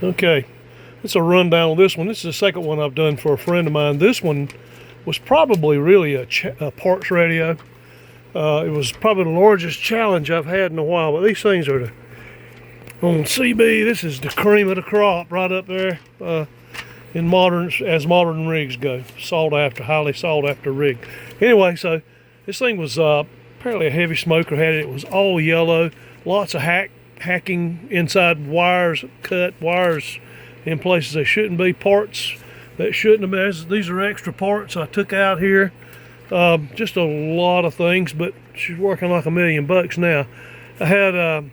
Okay, it's a rundown on this one. This is the second one I've done for a friend of mine. This one was probably really a parts radio. It was probably the largest challenge I've had in a while, but these things are on CB. This is the cream of the crop right up there in modern rigs go. Highly sought after rig. Anyway, so this thing was apparently a heavy smoker had it. It was all yellow, lots of hacking inside wires, cut wires in places they shouldn't be, parts that shouldn't have been. These are extra parts I took out here. Just a lot of things, but she's working like $1 million now. I had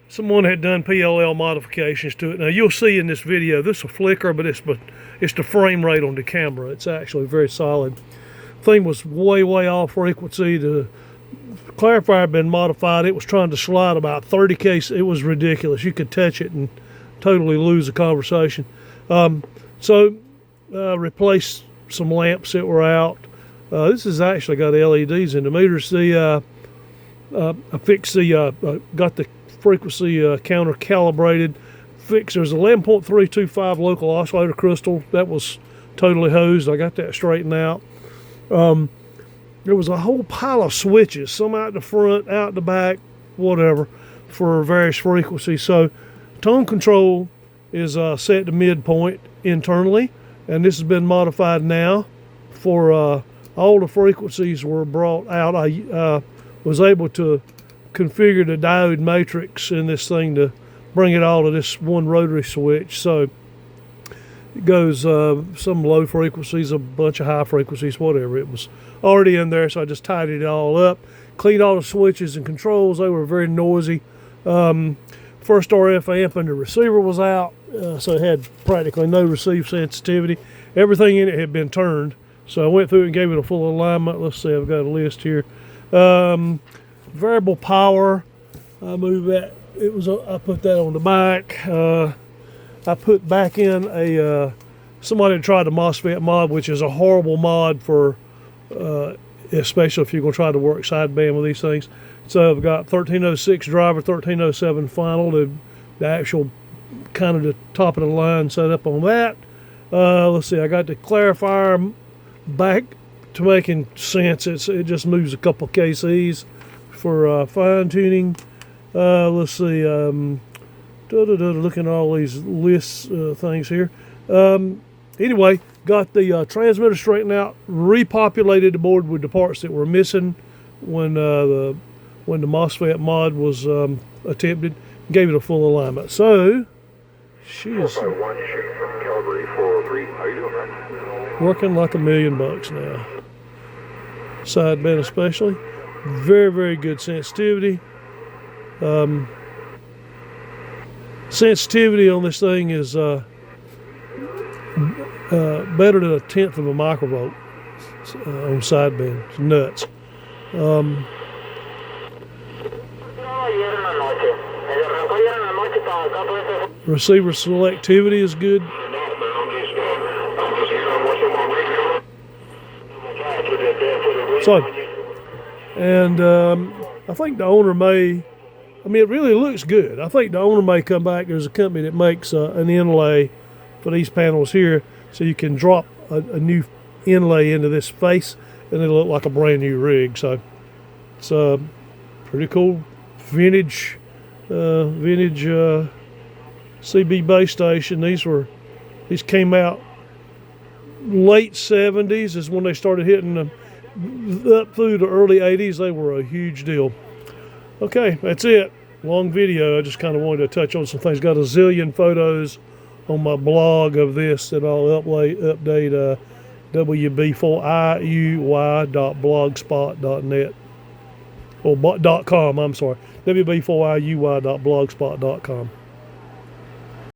someone had done PLL modifications to it. Now you'll see in this video, this will flicker, but it's the frame rate on the camera. It's actually very solid. Thing was way off frequency. The clarifier had been modified. It was trying to slide about 30 It was ridiculous. You could touch it and totally lose the conversation. So replaced some lamps that were out. This has actually got LEDs in the meters. I fixed got the frequency counter calibrated. There's 11.325 local oscillator crystal. That was totally hosed. I got that straightened out. There was a whole pile of switches, some out the front, out the back, whatever, for various frequencies. So tone control is set to midpoint internally, and this has been modified now for all the frequencies were brought out. I was able to configure the diode matrix in this thing to bring it all to this one rotary switch. So it goes some low frequencies, a bunch of high frequencies, whatever. It was already in there, so I just tidied it all up, cleaned all the switches and controls. They were very noisy. First RF amp and the receiver was out, so it had practically no receive sensitivity. Everything in it had been turned, so I went through and gave it a full alignment. Let's see, I've got a list here. Variable power, I moved that. I put that on the back. I put back in somebody tried the MOSFET mod, which is a horrible mod for, especially if you're going to try to work sideband with these things. So I've got 1306 driver, 1307 final, the actual kind of the top of the line set up on that. Let's see, I got the clarifier back to making sense. It just moves a couple KCs for fine tuning. Let's see, looking at all these lists things here. Anyway, got the transmitter straightened out, repopulated the board with the parts that were missing when the MOSFET mod was attempted, gave it a full alignment. So she's working like $1 million now. Sideband especially, very good sensitivity. Sensitivity on this thing is better than 1/10 of a microvolt on sideband. It's nuts. Receiver selectivity is good. So, and I think the owner may, it really looks good. I think the owner may come back. There's a company that makes an inlay for these panels here, so you can drop a new inlay into this face, and it'll look like a brand new rig. So it's a pretty cool vintage CB base station. These came out late 70s is when they started hitting them. Up through the early 80s, they were a huge deal. Okay, that's it. Long video. I just kind of wanted to touch on some things. Got a zillion photos on my blog of this that I'll update wb4iuy.blogspot.net or .com, I'm sorry, wb4iuy.blogspot.com.